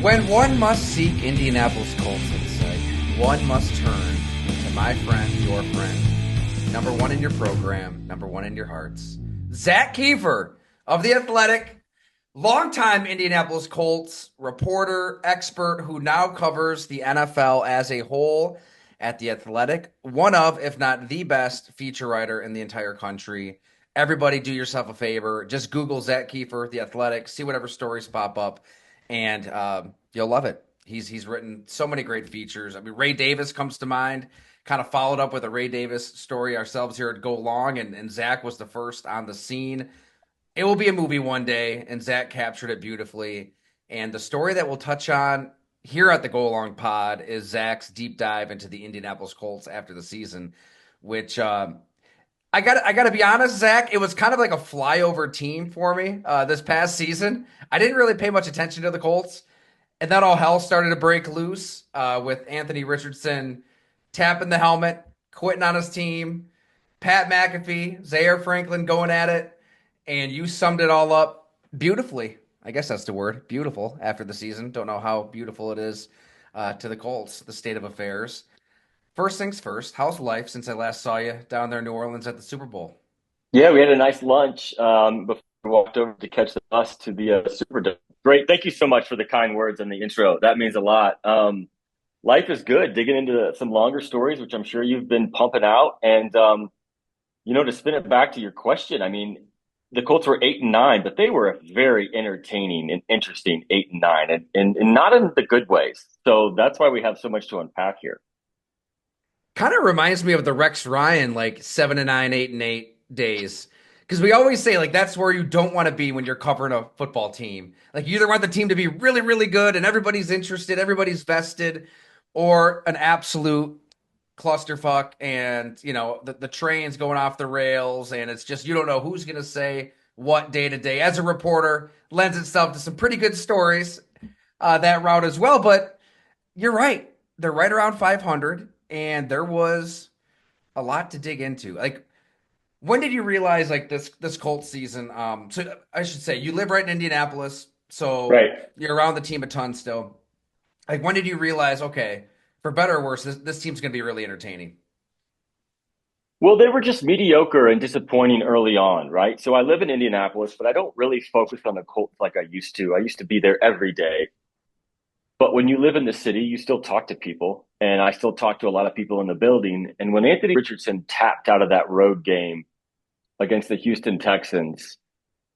When one must seek Indianapolis Colts insight, one must turn to my friend, your friend, number one in your program, number one in your hearts, Zach Keefer of The Athletic, longtime Indianapolis Colts reporter, expert who now covers the NFL as a whole at The Athletic, one of, if not the best, feature writer in the entire country. Everybody do yourself a favor. Just Google Zach Keefer, The Athletic, see whatever stories pop up, and you'll love it. He's written so many great features. I mean, Ray Davis comes to mind. Kind of followed up with a Ray Davis story ourselves here at Go Long, and Zach was the first on the scene. It will be a movie one day, and Zach captured it beautifully. And the story that we'll touch on here at the Go Long Pod is Zach's deep dive into the Indianapolis Colts after the season, which I got to be honest, Zach, it was kind of like a flyover team for me this past season. I didn't really pay much attention to the Colts, and then all hell started to break loose with Anthony Richardson tapping the helmet, quitting on his team, Pat McAfee, Zaire Franklin going at it, and you summed it all up beautifully. I guess that's the word, beautiful, after the season. Don't know how beautiful it is to the Colts, the state of affairs. First things first, how's life since I last saw you down there in New Orleans at the Super Bowl? Yeah, we had a nice lunch before we walked over to catch the bus to the Superdome. Great. Thank you so much for the kind words and the intro. That means a lot. Life is good. Digging into some longer stories, which I'm sure you've been pumping out. And, to spin it back to your question, I mean, the Colts were 8-9, but they were a very entertaining and interesting 8-9, and not in the good ways. So that's why we have so much to unpack here. Kind of reminds me of the Rex Ryan, like 7-9, 8-8 days. Because we always say, like, that's where you don't want to be when you're covering a football team. Like, you either want the team to be really, really good and everybody's interested, everybody's vested, or an absolute clusterfuck and, the train's going off the rails and it's just, you don't know who's going to say what day to day. As a reporter, lends itself to some pretty good stories that route as well. But you're right. They're right around 500, and there was a lot to dig into. Like, when did you realize like this Colts season? So I should say you live right in Indianapolis, so Right. you're around the team a ton still. Like, when did you realize, okay, for better or worse, this team's gonna be really entertaining? Well, they were just mediocre and disappointing early on, right? So I live in Indianapolis, but I don't really focus on the Colts like I used to. I used to be there every day. But when you live in the city, you still talk to people. And I still talk to a lot of people in the building. And when Anthony Richardson tapped out of that road game against the Houston Texans,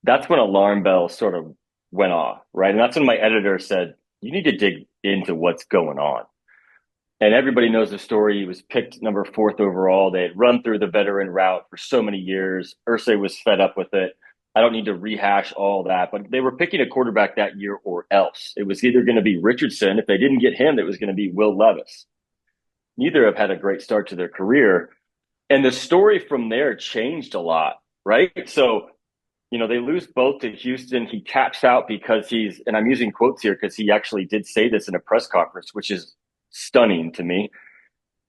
that's when alarm bells sort of went off, right? And that's when my editor said, you need to dig into what's going on. And everybody knows the story. He was picked number fourth overall. They had run through the veteran route for so many years. Irsay was fed up with it. I don't need to rehash all that, but they were picking a quarterback that year or else. It was either going to be Richardson. If they didn't get him, it was going to be Will Levis. Neither have had a great start to their career. And the story from there changed a lot, right? So, they lose both to Houston. He caps out because and I'm using quotes here because he actually did say this in a press conference, which is stunning to me,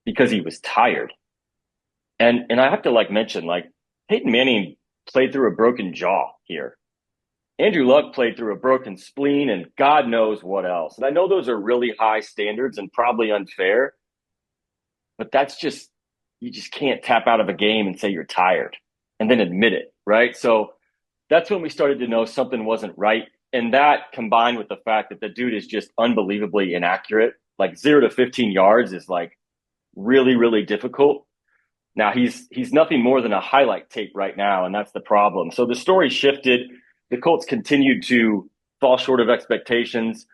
because he was tired. And I have to mention, Peyton Manning played through a broken jaw here. Andrew Luck played through a broken spleen and God knows what else. And I know those are really high standards and probably unfair, but you just can't tap out of a game and say you're tired and then admit it, right? So that's when we started to know something wasn't right. And that combined with the fact that the dude is just unbelievably inaccurate, like 0 to 15 yards is really, really difficult. Now he's nothing more than a highlight tape right now, and that's the problem. So the story shifted. The Colts continued to fall short of expectations.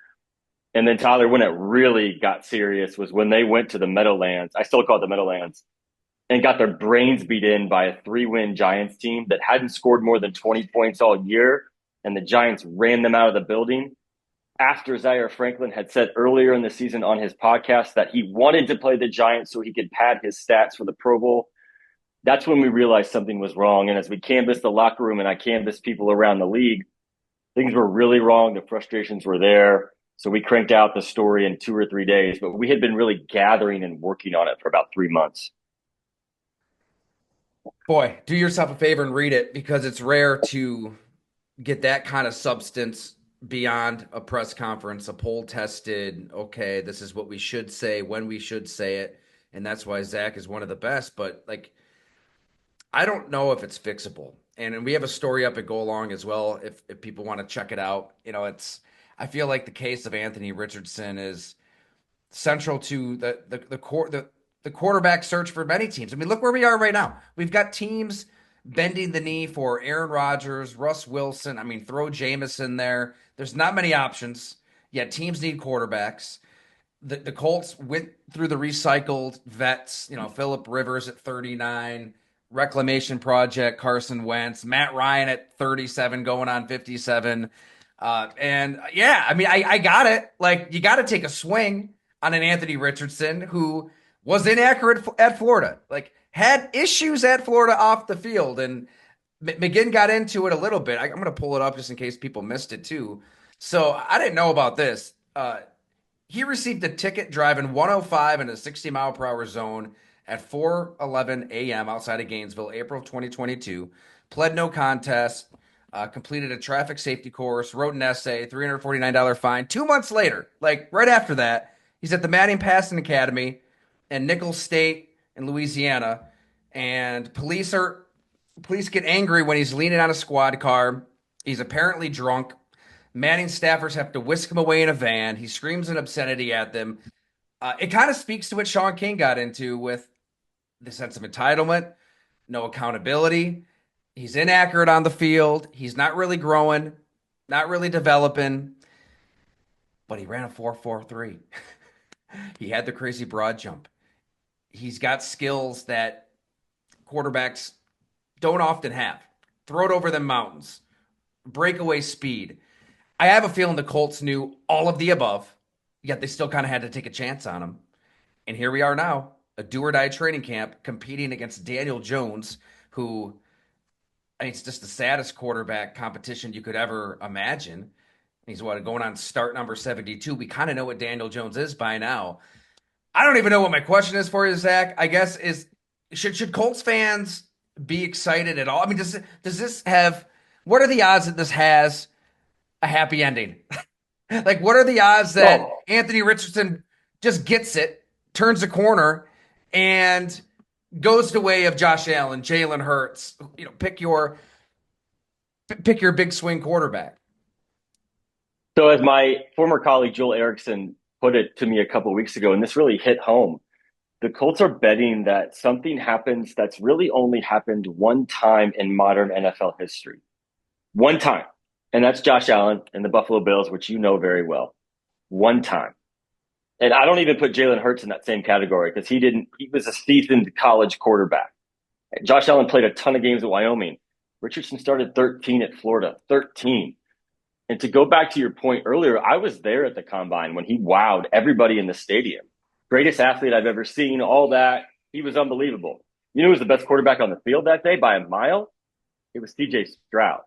And then, Tyler, when it really got serious was when they went to the Meadowlands. I still call it the Meadowlands, and got their brains beat in by a 3-win Giants team that hadn't scored more than 20 points all year. And the Giants ran them out of the building after Zaire Franklin had said earlier in the season on his podcast that he wanted to play the Giants so he could pad his stats for the Pro Bowl. That's when we realized something was wrong. And as we canvassed the locker room and I canvassed people around the league, things were really wrong. The frustrations were there. So we cranked out the story in 2 or 3 days, but we had been really gathering and working on it for about 3 months. Boy, do yourself a favor and read it, because it's rare to get that kind of substance beyond a press conference, a poll tested, okay, this is what we should say when we should say it. And that's why Zach is one of the best. But like, I don't know if it's fixable. And we have a story up at Go Along as well. If people want to check it out, I feel like the case of Anthony Richardson is central to the quarterback search for many teams. I mean, look where we are right now. We've got teams bending the knee for Aaron Rodgers, Russ Wilson. I mean, throw Jameis in there. There's not many options. Yet teams need quarterbacks. The Colts went through the recycled vets, Phillip Rivers at 39, Reclamation Project, Carson Wentz, Matt Ryan at 37, going on 57. And yeah, I mean, I got it. Like, you got to take a swing on an Anthony Richardson who was inaccurate at Florida, like had issues at Florida off the field. And McGinn got into it a little bit. I'm going to pull it up just in case people missed it too. So I didn't know about this. He received a ticket driving 105 in a 60-mile-per-hour zone at 4:11 a.m. outside of Gainesville, April of 2022. Pled no contest, completed a traffic safety course, wrote an essay, $349 fine. 2 months later, like right after that, he's at the Manning Passing Academy in Nichols State in Louisiana, and police get angry when he's leaning on a squad car. He's apparently drunk. Manning staffers have to whisk him away in a van. He screams an obscenity at them. It kind of speaks to what Sean King got into with the sense of entitlement, no accountability. He's inaccurate on the field. He's not really growing, not really developing, but he ran a 4.43. He had the crazy broad jump. He's got skills that quarterbacks don't often have. Throw it over the mountains, breakaway speed. I have a feeling the Colts knew all of the above, yet they still kind of had to take a chance on him. And here we are now, a do-or-die training camp competing against Daniel Jones, who, I mean, it's just the saddest quarterback competition you could ever imagine. He's going on start number 72. We kind of know what Daniel Jones is by now. I don't even know what my question is for you, Zach. I guess should Colts fans be excited at all? I mean, does this have, what are the odds that this has a happy ending? Like, what are the odds that Anthony Richardson just gets it, turns a corner, and goes the way of Josh Allen, Jalen Hurts? Pick your big swing quarterback. So as my former colleague Joel Erickson put it to me a couple of weeks ago, and this really hit home, the Colts are betting that something happens that's really only happened one time in modern NFL history. One time. And that's Josh Allen and the Buffalo Bills, which you know very well. One time. And I don't even put Jalen Hurts in that same category because he was a seasoned college quarterback. Josh Allen played a ton of games at Wyoming. Richardson started 13 at Florida. 13. And to go back to your point earlier, I was there at the Combine when he wowed everybody in the stadium. Greatest athlete I've ever seen, all that. He was unbelievable. You know who was the best quarterback on the field that day by a mile? It was C.J. Stroud.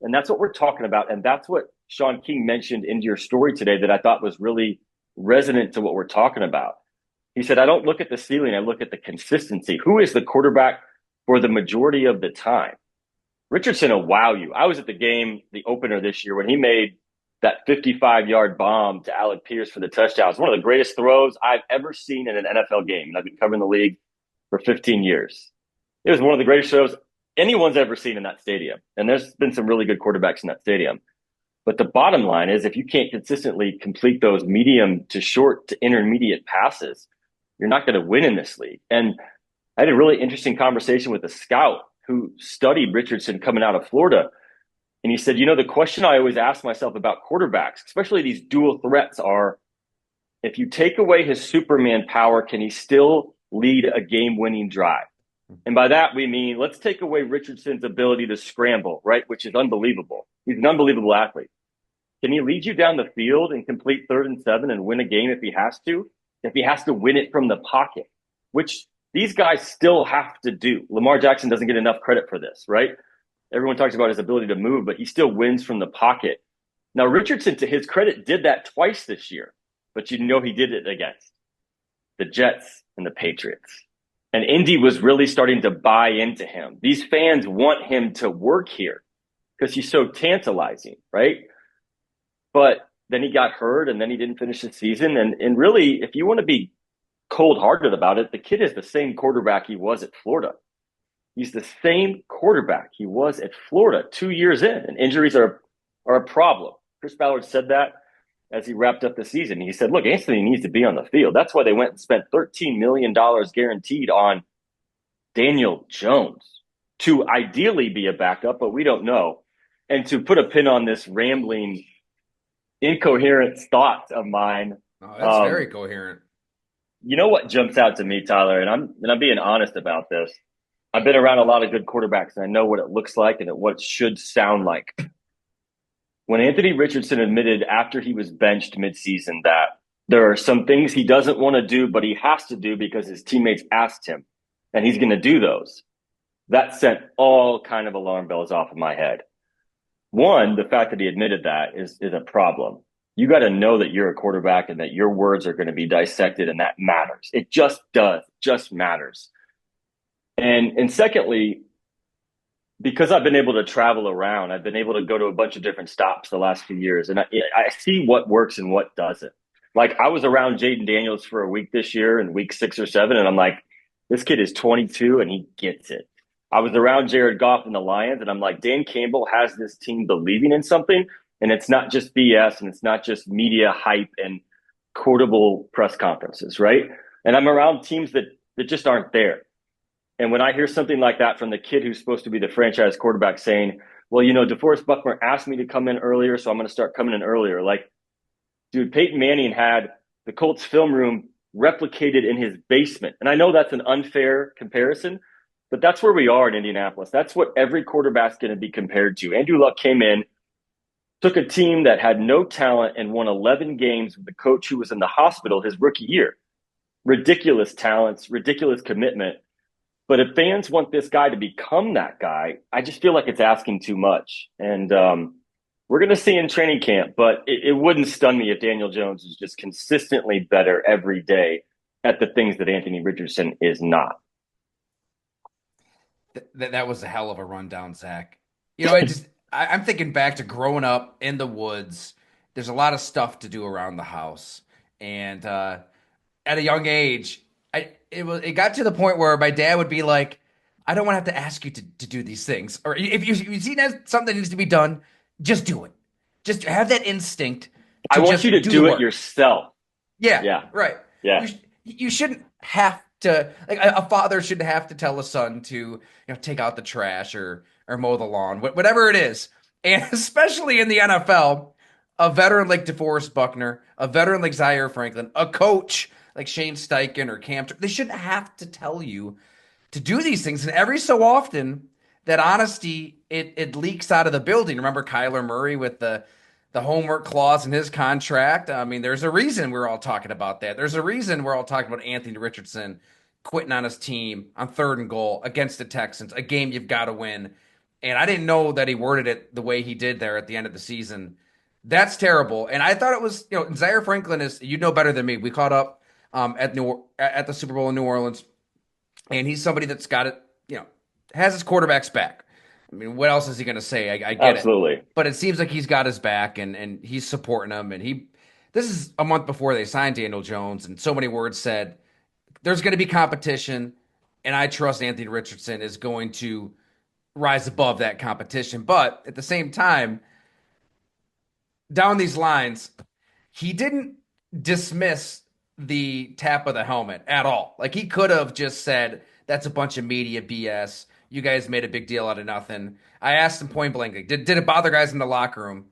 And that's what we're talking about. And that's what Sean King mentioned in your story today that I thought was really resonant to what we're talking about. He said, I don't look at the ceiling, I look at the consistency. Who is the quarterback for the majority of the time? Richardson will wow you. I was at the game, the opener this year, when he made that 55-yard bomb to Alec Pierce for the touchdown. It's one of the greatest throws I've ever seen in an NFL game. And I've been covering the league for 15 years. It was one of the greatest throws anyone's ever seen in that stadium. And there's been some really good quarterbacks in that stadium. But the bottom line is if you can't consistently complete those medium to short to intermediate passes, you're not going to win in this league. And I had a really interesting conversation with a scout who studied Richardson coming out of Florida. And he said, the question I always ask myself about quarterbacks, especially these dual threats, are if you take away his Superman power, can he still lead a game-winning drive? And by that, we mean, let's take away Richardson's ability to scramble, right? Which is unbelievable. He's an unbelievable athlete. Can he lead you down the field and complete 3rd and 7 and win a game if he has to? If he has to win it from the pocket, which these guys still have to do. Lamar Jackson doesn't get enough credit for this, right? Everyone talks about his ability to move, but he still wins from the pocket. Now, Richardson, to his credit, did that twice this year, but he did it against the Jets and the Patriots. And Indy was really starting to buy into him. These fans want him to work here because he's so tantalizing, right? but then he got hurt and then he didn't finish the season. And really, if you want to be cold hearted about it, the kid is the same quarterback he was at Florida. He's the same quarterback he was at Florida 2 years in, and injuries are a problem. Chris Ballard said that as he wrapped up the season. He said, "Look, Anthony needs to be on the field." That's why they went and spent $13 million guaranteed on Daniel Jones to ideally be a backup, but we don't know. And to put a pin on this rambling, incoherent thought of mine, Oh, that's very coherent. you know what jumps out to me, Tyler, and I'm being honest about this. I've been around a lot of good quarterbacks, and I know what it looks like and what it should sound like. When Anthony Richardson admitted after he was benched midseason that there are some things he doesn't want to do, but he has to do because his teammates asked him, and he's going to do those, that sent all kind of alarm bells off of my head. One, the fact that he admitted that is a problem. You got to know that you're a quarterback and that your words are going to be dissected, and that matters. It just does, just matters. And secondly, because I've been able to travel around, I've been able to go to a bunch of different stops the last few years, and I see what works and what doesn't. Like, I was around Jaden Daniels for a week this year in week 6 or 7, and I'm like, this kid is 22 and he gets it. I was around Jared Goff and the Lions, and I'm like, Dan Campbell has this team believing in something, and it's not just BS, and it's not just media hype and quotable press conferences, right? And I'm around teams that just aren't there. And when I hear something like that from the kid who's supposed to be the franchise quarterback saying, well, DeForest Buckner asked me to come in earlier, so I'm going to start coming in earlier. Like, dude, Peyton Manning had the Colts film room replicated in his basement. And I know that's an unfair comparison, but that's where we are in Indianapolis. That's what every quarterback's going to be compared to. Andrew Luck came in, took a team that had no talent and won 11 games with the coach who was in the hospital his rookie year. Ridiculous talents, ridiculous commitment. But if fans want this guy to become that guy, I just feel like it's asking too much. And we're going to see in training camp, but it wouldn't stun me if Daniel Jones is just consistently better every day at the things that Anthony Richardson is not. That was a hell of a rundown, Zach. I'm thinking back to growing up in the woods. There's a lot of stuff to do around the house, and at a young age, it got to the point where my dad would be like, "I don't want to have to ask you to do these things, or if you see that something that needs to be done, just do it. Just have that instinct. I want you to do it yourself." Yeah, right. Yeah, you shouldn't have to, like, a father shouldn't have to tell a son to take out the trash or mow the lawn, whatever it is. And especially in the NFL, a veteran like DeForest Buckner, a veteran like Zaire Franklin, a coach like Shane Steichen or Cam, they shouldn't have to tell you to do these things. And every so often, that honesty, it leaks out of the building. Remember Kyler Murray with the homework clause in his contract? I mean, there's a reason we're all talking about that. There's a reason we're all talking about Anthony Richardson quitting on his team on 3rd and goal against the Texans, a game you've got to win. And I didn't know that he worded it the way he did there at the end of the season. That's terrible. And I thought it was, Zaire Franklin is, better than me. We caught up at the Super Bowl in New Orleans, and he's somebody that's got it, has his quarterback's back. I mean, what else is he going to say? I get absolutely. it. But it seems like he's got his back, and he's supporting him. And this is a month before they signed Daniel Jones, and so many words said, there's going to be competition, and I trust Anthony Richardson is going to rise above that competition. But at the same time, down these lines, he didn't dismiss the tap of the helmet at all. Like, he could have just said, that's a bunch of media BS. You guys made a big deal out of nothing. I asked him point blank, like, did it bother guys in the locker room?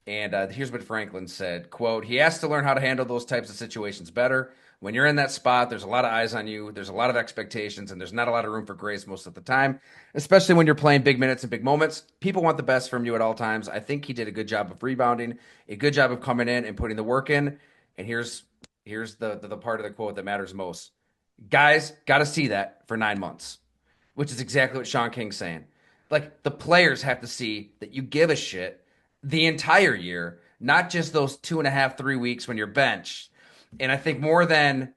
And here's what Franklin said, quote, he has to learn how to handle those types of situations better. When you're in that spot, there's a lot of eyes on you. There's a lot of expectations, and there's not a lot of room for grace most of the time, especially when you're playing big minutes and big moments. People want the best from you at all times. I think he did a good job of rebounding, a good job of coming in and putting the work in. And here's the part of the quote that matters most. Guys got to see that for 9 months, which is exactly what Sean King's saying. Like, the players have to see that you give a shit the entire year, not just those 2.5, 3 weeks when you're benched. And I think more than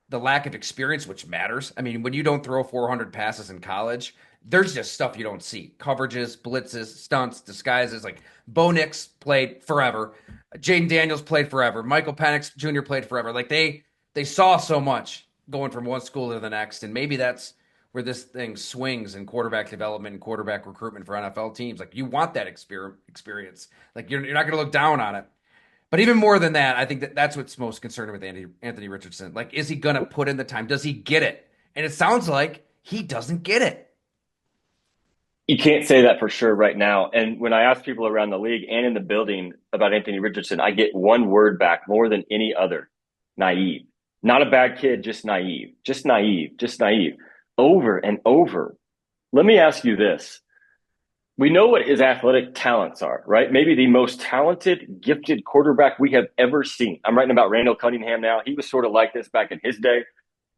the lack of experience, which matters. I mean, when you don't throw 400 passes in college, there's just stuff you don't see. Coverages, blitzes, stunts, disguises. Like Bo Nix played forever. Jaden Daniels played forever. Michael Penix Jr. played forever. Like they saw so much going from one school to the next. And maybe that's where this thing swings in quarterback development and quarterback recruitment for NFL teams. Like you want that experience. Like you're not going to look down on it. But even more than that, I think that's what's most concerning with Anthony Richardson. Like, is he going to put in the time? Does he get it? And it sounds like he doesn't get it. You can't say that for sure right now. And when I ask people around the league and in the building about Anthony Richardson, I get one word back more than any other: naive. Not a bad kid, just naive, just naive, just naive, over and over. Let me ask you this. We know what his athletic talents are, right? Maybe the most talented, gifted quarterback we have ever seen. I'm writing about Randall Cunningham now. He was sort of like this back in his day.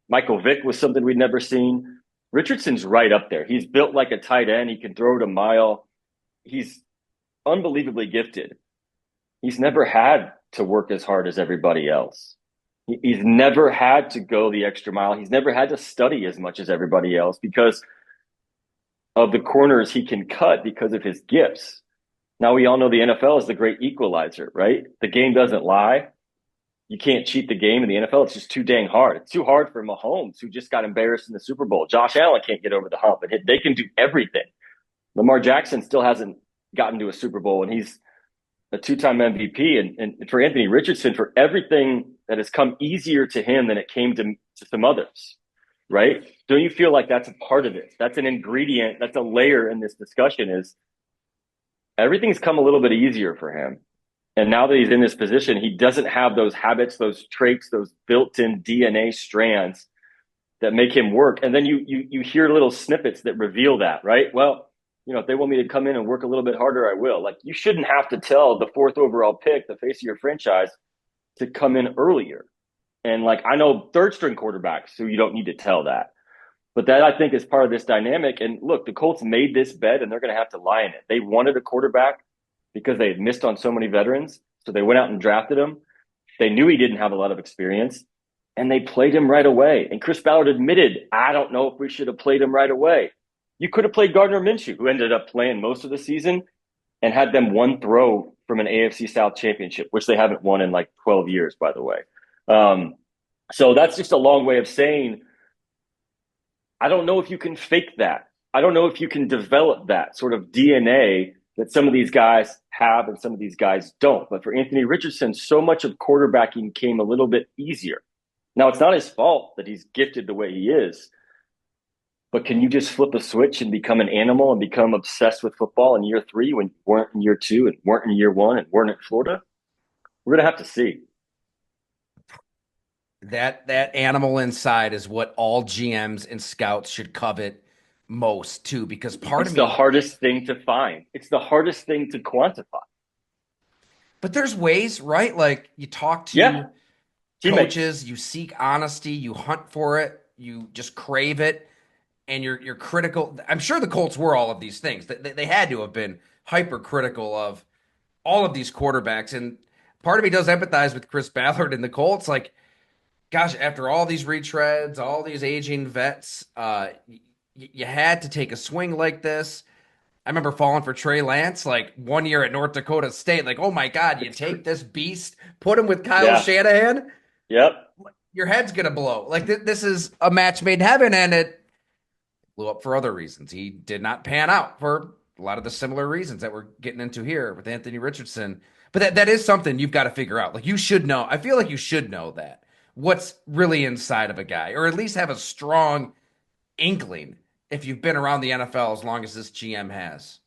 Michael Vick was something we'd never seen. Richardson's right up there. He's built like a tight end. He can throw it a mile. He's unbelievably gifted. He's never had to work as hard as everybody else. He's never had to go the extra mile. He's never had to study as much as everybody else because of the corners he can cut because of his gifts. Now, we all know the NFL is the great equalizer, right? The game doesn't lie. You can't cheat the game in the NFL. It's just too dang hard. It's too hard for Mahomes, who just got embarrassed in the Super Bowl. Josh Allen can't get over the hump, and they can do everything. Lamar Jackson still hasn't gotten to a Super Bowl, and he's a two-time MVP. And for Anthony Richardson, for everything that has come easier to him than it came to some others, right? Don't you feel like that's a part of it? That's an ingredient. That's a layer in this discussion is everything's come a little bit easier for him. And now that he's in this position, he doesn't have those habits, those traits, those built-in DNA strands that make him work. And then you hear little snippets that reveal that, right? Well, if they want me to come in and work a little bit harder, I will. Like, you shouldn't have to tell the 4th overall pick, the face of your franchise, to come in earlier. And like, I know 3rd-string quarterbacks who you don't need to tell that. But that, I think, is part of this dynamic. And look, the Colts made this bet, and they're going to have to lie in it. They wanted a quarterback because they had missed on so many veterans. So they went out and drafted him. They knew he didn't have a lot of experience, and they played him right away. And Chris Ballard admitted, I don't know if we should have played him right away. You could have played Gardner Minshew, who ended up playing most of the season and had them one throw from an AFC South championship, which they haven't won in like 12 years, by the way. So that's just a long way of saying, I don't know if you can fake that. I don't know if you can develop that sort of DNA that some of these guys have and some of these guys don't. But for Anthony Richardson, so much of quarterbacking came a little bit easier. Now, it's not his fault that he's gifted the way he is, but can you just flip a switch and become an animal and become obsessed with football in year 3 when you weren't in year 2 and weren't in year 1 and weren't at Florida? We're going to have to see. That animal inside is what all GMs and scouts should covet most too, because it's the hardest thing to find. It's the hardest thing to quantify. But there's ways, right? Like you talk to coaches, you seek honesty, you hunt for it, you just crave it, and you're critical. I'm sure the Colts were all of these things. They had to have been hypercritical of all of these quarterbacks. And part of me does empathize with Chris Ballard and the Colts. Like, gosh, after all these retreads, all these aging vets, you had to take a swing like this. I remember falling for Trey Lance like 1 year at North Dakota State. Like, oh my God, you take this beast, put him with Kyle Shanahan. Yep. Your head's going to blow. Like, this is a match made in heaven, and it blew up for other reasons. He did not pan out for a lot of the similar reasons that we're getting into here with Anthony Richardson. But that is something you've got to figure out. Like, you should know. I feel like you should know that. What's really inside of a guy, or at least have a strong inkling if you've been around the NFL as long as this GM has.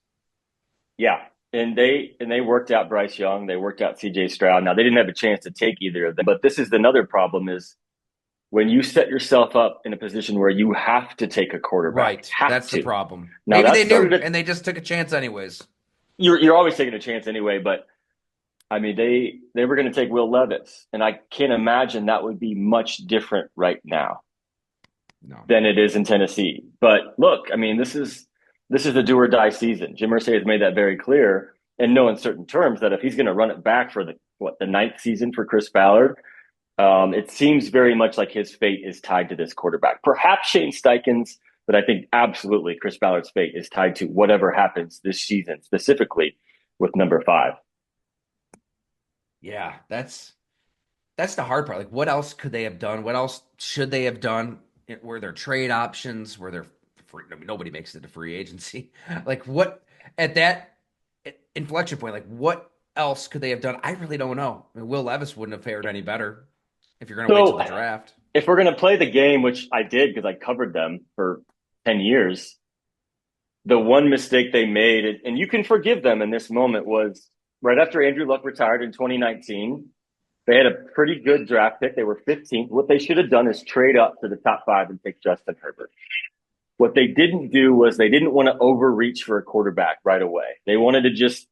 Yeah. And they worked out Bryce Young. They worked out CJ Stroud. Now, they didn't have a chance to take either of them. But this is another problem is when you set yourself up in a position where you have to take a quarterback. Right. That's the problem. Now, maybe they knew, and they just took a chance anyways. You're always taking a chance anyway. But, I mean, they were going to take Will Levis. And I can't imagine that would be much different right now than it is in Tennessee. But, look, I mean, this is the do or die season. Jim Irsay has made that very clear in no uncertain terms that if he's going to run it back for the 9th season for Chris Ballard, it seems very much like his fate is tied to this quarterback. Perhaps Shane Steichen's But I think absolutely Chris Ballard's fate is tied to whatever happens this season, specifically with number 5. Yeah, that's the hard part. Like, what else could they have done? What else should they have done? Were there trade options? Were there free, I mean, nobody makes it to free agency. Like, what at that inflection point? Like, what else could they have done? I really don't know. I mean, Will Levis wouldn't have fared any better if you're going to wait till So the draft. if we're going to play the game, which I did because I covered them for 10 years, the one mistake they made, and you can forgive them in this moment, was right after Andrew Luck retired in 2019. They had a pretty good draft pick. They were 15th. What they should have done is trade up to the top 5 and pick Justin Herbert. What they didn't do was they didn't want to overreach for a quarterback right away. They wanted to just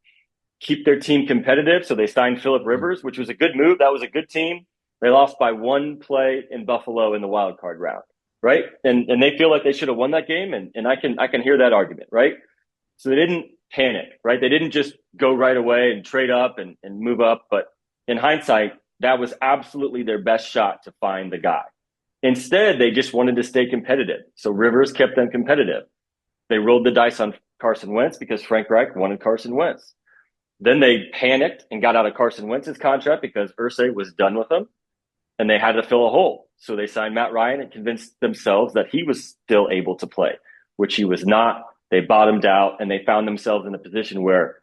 keep their team competitive. So they signed Phillip Rivers, which was a good move. That was a good team. They lost by 1 play in Buffalo in the wild card round, right? And they feel like they should have won that game. And I can hear that argument, right? So they didn't panic, right? They didn't just go right away and trade up and move up. But in hindsight, that was absolutely their best shot to find the guy. Instead, they just wanted to stay competitive. So Rivers kept them competitive. They rolled the dice on Carson Wentz because Frank Reich wanted Carson Wentz. Then they panicked and got out of Carson Wentz's contract because Irsay was done with him, and they had to fill a hole. So they signed Matt Ryan and convinced themselves that he was still able to play, which he was not. They bottomed out, and they found themselves in a position where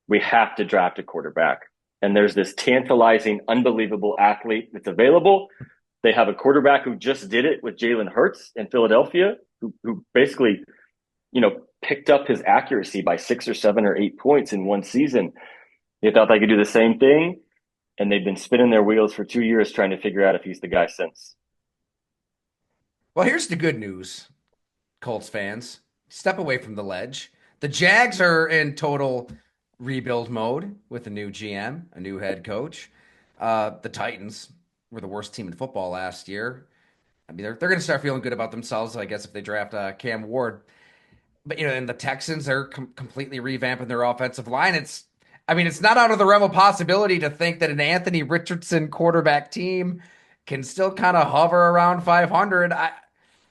we have to draft a quarterback. And there's this tantalizing, unbelievable athlete that's available. They have a quarterback who just did it with Jalen Hurts in Philadelphia, who basically, picked up his accuracy by 6 or 7 or 8 points in one season. They thought they could do the same thing, and they've been spinning their wheels for 2 years trying to figure out if he's the guy since. Well, here's the good news, Colts fans. Step away from the ledge. The Jags are in total rebuild mode with a new GM, a new head coach. The Titans were the worst team in football last year. I mean, they're going to start feeling good about themselves, I guess, if they draft Cam Ward. But and the Texans are completely revamping their offensive line. It's not out of the realm of possibility to think that an Anthony Richardson quarterback team can still kind of hover around 500.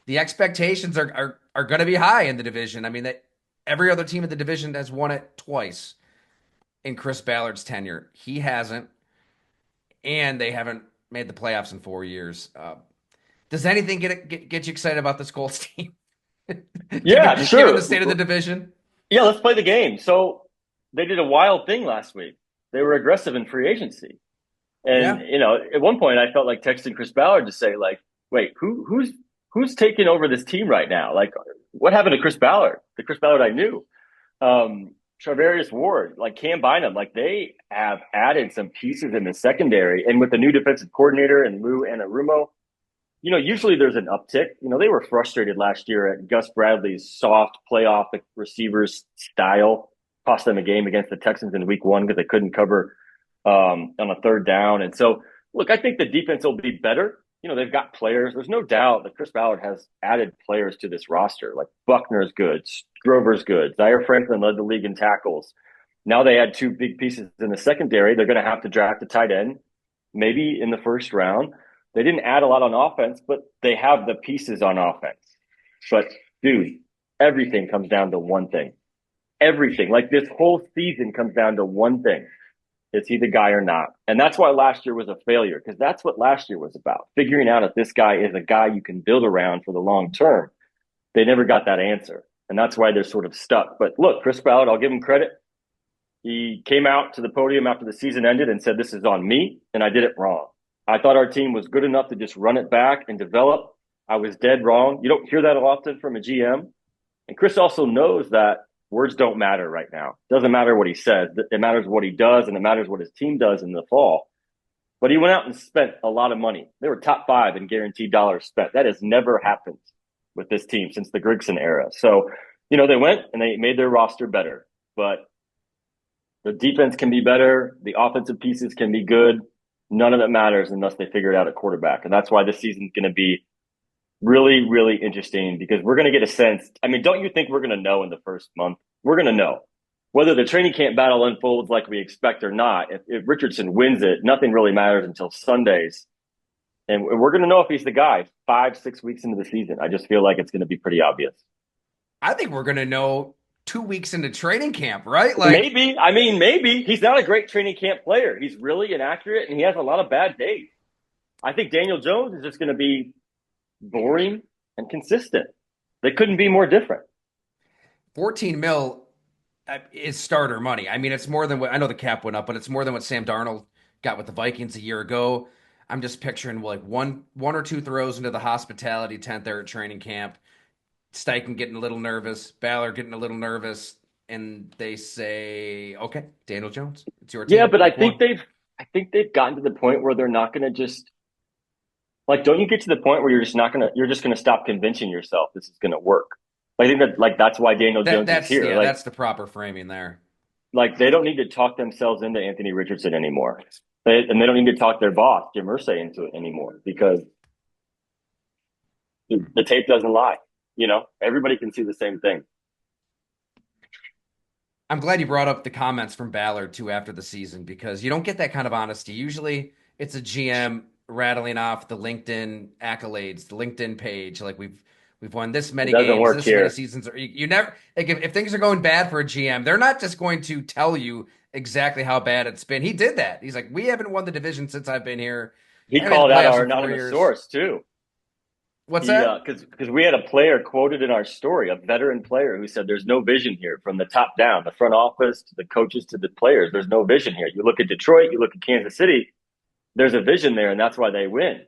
The expectations are going to be high in the division. I mean, that every other team in the division has won it twice in Chris Ballard's tenure. He hasn't, and they haven't made the playoffs in 4 years. Does anything get you excited about this Colts team? Yeah, given, sure. Given the state of the division? Yeah, let's play the game. So they did a wild thing last week. They were aggressive in free agency. And, at one point I felt like texting Chris Ballard to say, like, wait, who's taking over this team right now? Like, what happened to Chris Ballard? The Chris Ballard I knew. Charvarius Ward, like Cam Bynum, like they have added some pieces in the secondary. And with the new defensive coordinator and Lou Anarumo, usually there's an uptick. They were frustrated last year at Gus Bradley's soft playoff receivers style. Cost them a game against the Texans in week 1 because they couldn't cover on a third down. And so, look, I think the defense will be better. They've got players. There's no doubt that Chris Ballard has added players to this roster. Like Buckner's good, Grover's good. Zaire Franklin led the league in tackles. Now they add 2 big pieces in the secondary. They're going to have to draft a tight end, maybe in the first round. They didn't add a lot on offense, but they have the pieces on offense. But, dude, everything comes down to one thing. Everything. Like this whole season comes down to one thing. Is he the guy or not? And that's why last year was a failure, because that's what last year was about. Figuring out if this guy is a guy you can build around for the long term. They never got that answer. And that's why they're sort of stuck. But look, Chris Ballard, I'll give him credit. He came out to the podium after the season ended and said, this is on me, and I did it wrong. I thought our team was good enough to just run it back and develop. I was dead wrong. You don't hear that often from a GM. And Chris also knows that words don't matter right now. It doesn't matter what he says. It matters what he does, and it matters what his team does in the fall. But he went out and spent a lot of money. They were top 5 in guaranteed dollars spent. That has never happened with this team since the Grigson era. So, they went and they made their roster better. But the defense can be better. The offensive pieces can be good. None of it matters unless they figure it out at quarterback. And that's why this season's going to be really, really interesting, because we're going to get a sense. I mean, don't you think we're going to know in the first month? We're going to know whether the training camp battle unfolds like we expect or not. If Richardson wins it, nothing really matters until Sundays. And we're going to know if he's the guy 5, 6 weeks into the season. I just feel like it's going to be pretty obvious. I think we're gonna know 2 weeks into training camp, right? Like Maybe. I mean, maybe. He's not a great training camp player. He's really inaccurate and he has a lot of bad days. I think Daniel Jones is just going to be boring and consistent. They couldn't be more different. 14 mil is starter money. I mean, it's more than what I know the cap went up, but it's more than what Sam Darnold got with the Vikings a year ago. I'm just picturing like one or two throws into the hospitality tent there at training camp. Steichen getting a little nervous, Ballard getting a little nervous, and they say, "Okay, Daniel Jones, it's your Yeah, team, but week one." I think they've gotten to the point where they're not going to just like. Don't you get to the point where you're just not going to you're just going to stop convincing yourself this is going to work? I think that like that's why Daniel Jones is That's here. yeah, that's the proper framing there. Like they don't need to talk themselves into Anthony Richardson anymore. And they don't need to talk their boss, Jim Irsay, into it anymore because the tape doesn't lie. You know, everybody can see the same thing. I'm glad you brought up the comments from Ballard too after the season because you don't get that kind of honesty. Usually it's a GM rattling off the LinkedIn accolades, the LinkedIn page, like we've won this It many doesn't games, work this many here. seasons. You never like if things are going bad for a GM, they're not just going to tell you exactly how bad it's been. He did that. He's like, we haven't won the division since I've been here. He I made the called out playoffs our in 4 anonymous years. source too. What's He that? because we had a player quoted in our story, a veteran player who said, "There's no vision here from the top down, the front office to the coaches to the players. There's no vision here. You look at Detroit, you look at Kansas City. There's a vision there, and that's why they win."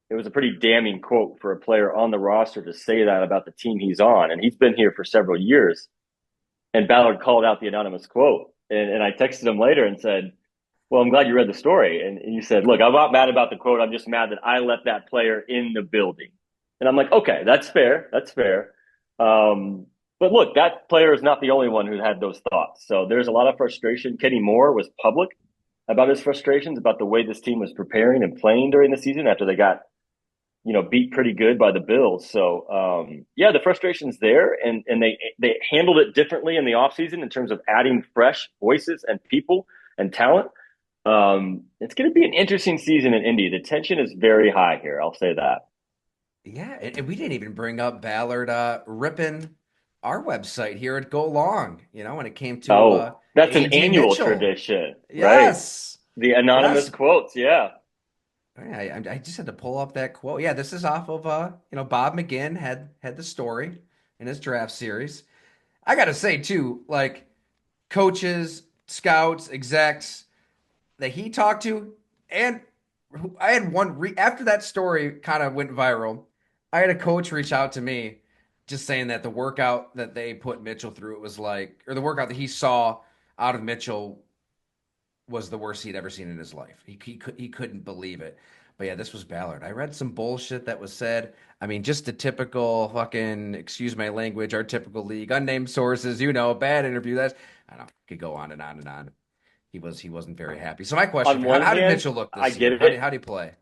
It was a pretty damning quote for a player on the roster to say that about the team he's on, and he's been here for several years. And Ballard called out the anonymous quote, and I texted him later and said, "Well, I'm glad you read the story." And he said, "Look, I'm not mad about the quote. I'm just mad that I let that player in the building." And I'm like, "Okay, that's fair. That's fair." But look, that player is not the only one who had those thoughts. So there's a lot of frustration. Kenny Moore was public about his frustrations about the way this team was preparing and playing during the season after they got beat pretty good by the Bills. So yeah, the frustration's there, and they handled it differently in the offseason in terms of adding fresh voices and people and talent. It's going to be an interesting season in Indy. The tension is very high here. I'll say that. Yeah, and we didn't even bring up Ballard ripping our website here at Go Long, when it came to Oh, that's an AJ annual Mitchell. tradition, right? Yes. The anonymous Yes. quotes. Yeah. I just had to pull up that quote. Yeah, this is off of Bob McGinn had the story in his draft series. I gotta say too, like coaches, scouts, execs that he talked to, and I had after that story kind of went viral. I had a coach reach out to me, just saying that the workout that they put Mitchell through, it was like, or the workout that he saw out of Mitchell was the worst he'd ever seen in his life. He couldn't believe it. But yeah, this was Ballard. I read some bullshit that was said. I mean, just the typical fucking, excuse my language, our typical league, unnamed sources, bad interview. That's I don't could go on and on and on. He wasn't very happy. So my question On for you, one how did hand, Mitchell look I this get year? it. How did he play?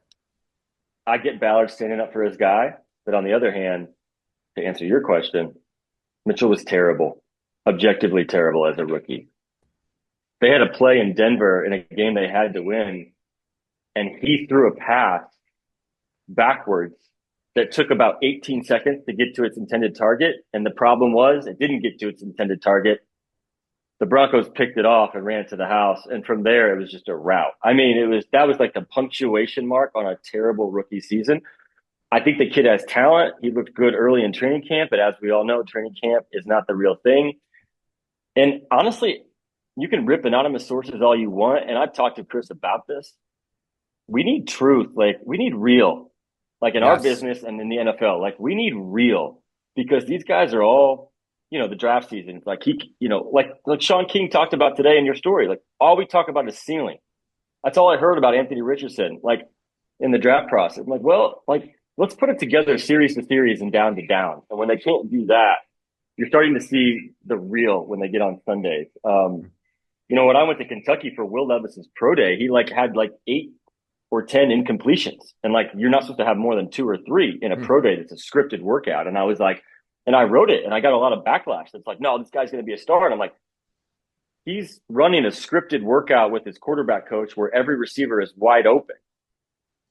I get Ballard standing up for his guy, but on the other hand, to answer your question, Mitchell was terrible, objectively terrible as a rookie. They had a play in Denver in a game they had to win, and he threw a pass backwards that took about 18 seconds to get to its intended target. And the problem was it didn't get to its intended target. The Broncos picked it off and ran it to the house. And from there, it was just a rout. I mean, that was like the punctuation mark on a terrible rookie season. I think the kid has talent. He looked good early in training camp, but as we all know, training camp is not the real thing. And honestly, you can rip anonymous sources all you want. And I've talked to Chris about this. We need truth. Like, we need real, like in our Yes. business and in the NFL. Like, we need real because these guys are all, the draft season. Like, like Sean King talked about today in your story. Like, all we talk about is ceiling. That's all I heard about Anthony Richardson, like in the draft process. I'm like, well, like, let's put it together series to series and down to down. And when they can't do that, you're starting to see the real when they get on Sundays. When I went to Kentucky for Will Levis's pro day, he had 8 or 10 incompletions. And you're not supposed to have more than 2 or 3 in a Hmm. pro day. That's a scripted workout. And I was like, and I wrote it and I got a lot of backlash. That's like, no, this guy's going to be a star. And I'm like, he's running a scripted workout with his quarterback coach where every receiver is wide open.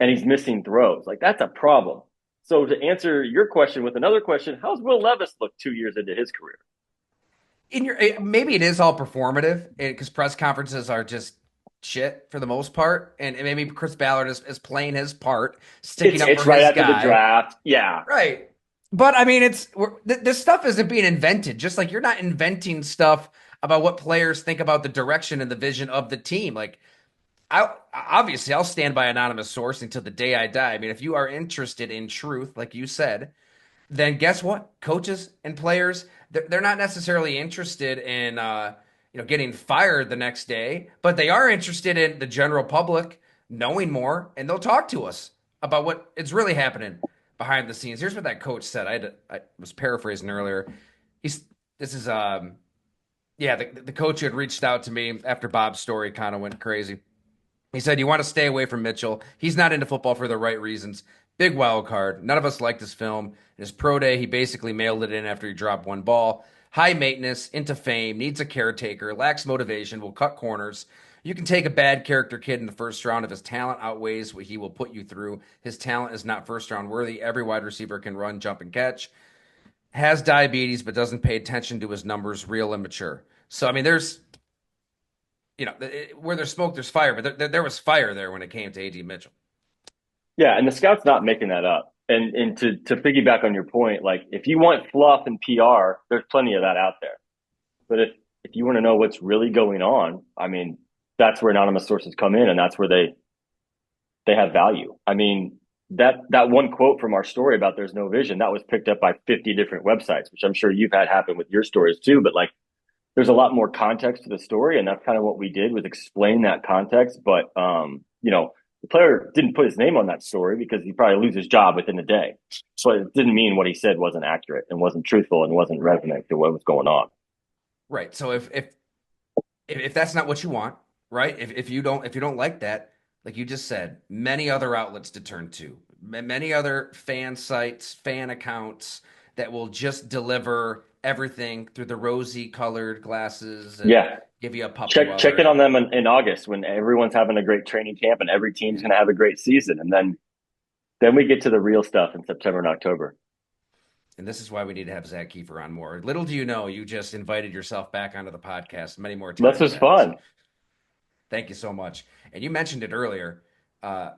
and he's missing throws. Like that's a problem. So to answer your question with another question, how's Will Levis look 2 years into his career? Maybe it is all performative because press conferences are just shit for the most part, and maybe Chris Ballard is playing his part, sticking up It's for right his after the guy, draft. Yeah. right? But I mean, this stuff isn't being invented. Just like you're not inventing stuff about what players think about the direction and the vision of the team. Like I'll stand by anonymous source until the day I die. I mean, if you are interested in truth, like you said, then guess what? Coaches and players, they're not necessarily interested in getting fired the next day, but they are interested in the general public knowing more, and they'll talk to us about what is really happening behind the scenes. Here's what that coach said. I was paraphrasing earlier. He's this is yeah, the coach who had reached out to me after Bob's story kind of went crazy. He said, "You want to stay away from Mitchell. He's not into football for the right reasons. Big wild card. None of us liked his film. In his pro day, he basically mailed it in after he dropped one ball. High maintenance, into fame, needs a caretaker, lacks motivation, will cut corners. You can take a bad character kid in the first round if his talent outweighs what he will put you through. His talent is not first round worthy. Every wide receiver can run, jump, and catch. Has diabetes, but doesn't pay attention to his numbers, real immature." So, I mean, where there's smoke, there's fire, but there was fire there when it came to AD Mitchell. Yeah, and the scout's not making that up. And to piggyback on your point, like if you want fluff and PR, there's plenty of that out there. But if you want to know what's really going on, I mean, that's where anonymous sources come in, and that's where they have value. I mean, that one quote from our story about there's no vision, that was picked up by 50 different websites, which I'm sure you've had happen with your stories too. But like there's a lot more context to the story, and that's kind of what we did was explain that context. But the player didn't put his name on that story because he'd probably lose his job within a day. So it didn't mean what he said wasn't accurate and wasn't truthful and wasn't resonant to what was going on. Right. So if that's not what you want, right? If you don't like that, like you just said, many other outlets to turn to, many other fan sites, fan accounts that will just deliver everything through the rosy colored glasses and Yeah. give you a puppy while Check they're in at on it. them in August when everyone's having a great training camp and every team's Yeah. going to have a great season. And then we get to the real stuff in September and October. And this is why we need to have Zach Keefer on more. Little do you know, you just invited yourself back onto the podcast many more This times, was Zach. So fun. thank you so much. And you mentioned it earlier. Uh,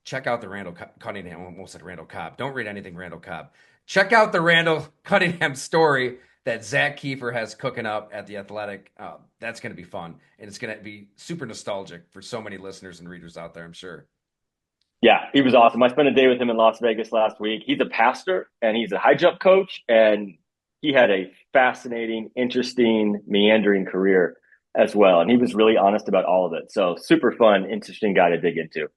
check out the Randall Cunningham. I almost said Randall Cobb. Don't read anything Randall Cobb. Check out the Randall Cunningham story that Zach Keefer has cooking up at the Athletic. That's going to be fun, and it's going to be super nostalgic for so many listeners and readers out there, I'm sure. Yeah, he was awesome. I spent a day with him in Las Vegas last week. He's a pastor and he's a high jump coach, and he had a fascinating, interesting, meandering career as well. And he was really honest about all of it. So super fun, interesting guy to dig into.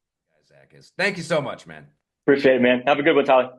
Zach is. Thank you so much, man. Appreciate it, man. Have a good one, Tyler.